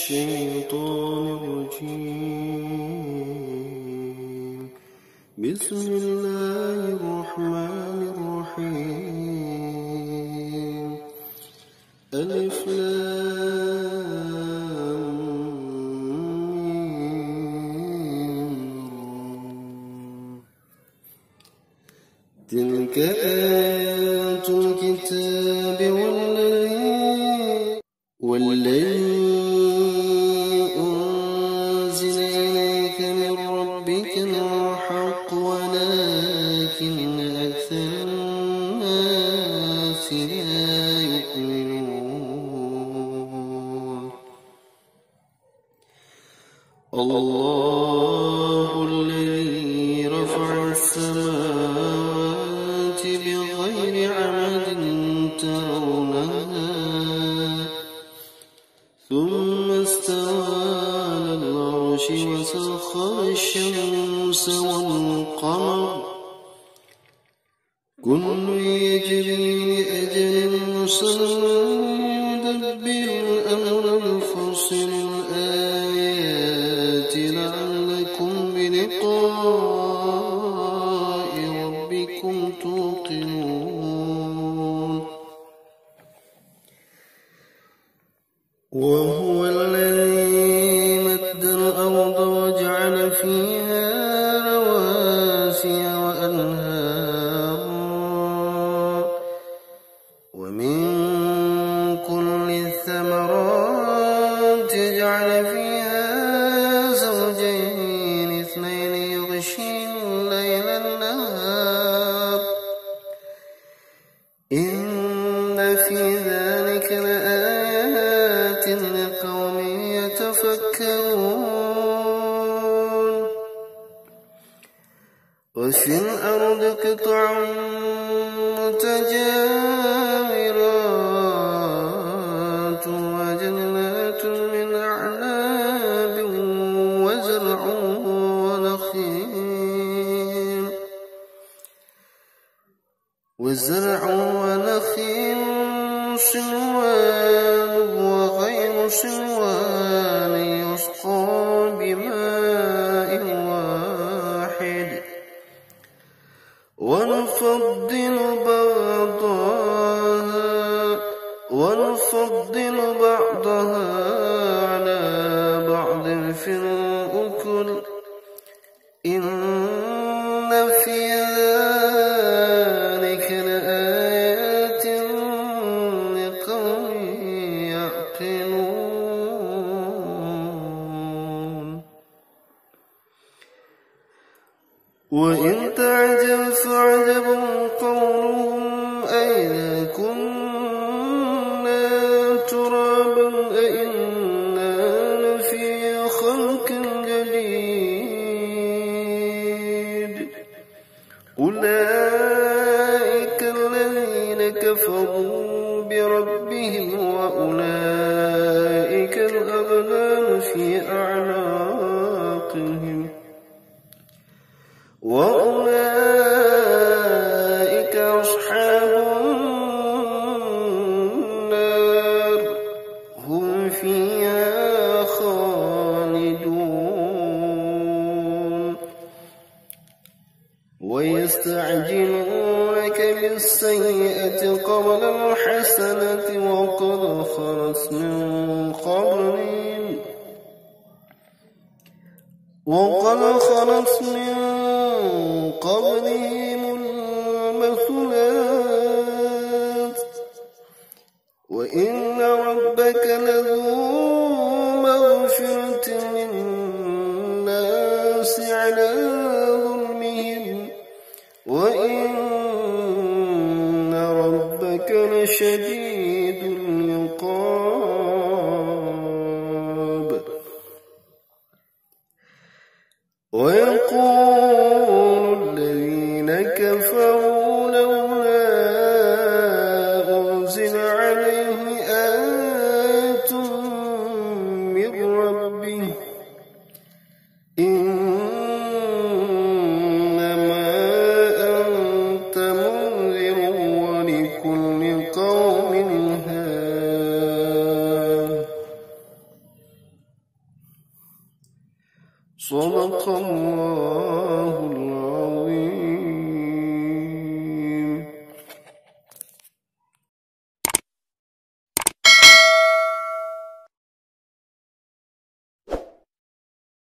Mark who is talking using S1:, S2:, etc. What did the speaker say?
S1: الشيطان الرجيم. بسم الله الرحمن الرحيم. ألف لام ميم. تلك آيات الكتاب والذي أنزل إليك من ربك الحق ولكن أكثر الناس لا يؤمنون. الله الذي رفع السماوات بغير عمد ترونها ثم استوى على العرش وسخر الشمس والقمر كل يجري لأجل مسمى يدبر الأمر يفصل الآيات لعلكم بلقاء ربكم توقنون. وهو الذي مد الأرض وجعل فيها رواسي وأنهارا ومن كل الثمرات جعل فيها زوجين اثنين يغشي الليل النهار إن في ذلك لآيات لقوم يتفكرون. وفي الأرض قطع متجاورات وجنات من أعناب وزرع ونخيل صنوان وغير صنوان يسقى بماء واحد ونفضل بعضها على بعض في الأكل إن في ذلك لآيات لقوم يعقلون. وإن تعجب فعجب قولهم أئذا كنا ترابا أئنا لفي خلق جديد أولئك الذين كفروا بربهم وأولئك الأغلال في أعناقهم وأولئك أصحاب النار هم فيها خالدون. ويستعجلونك بالسيئة قبل الحسنة وقد خلت من قبلهم المثلات وإن ربك لذو مغفرة للناس على ظلمهم وإن ربك لشديد العقاب. ويقول الذين كفروا لولا أنزل عليه آية من ربه إنما أنت منذر ولكل قوم هاد. صدق الله العظيم.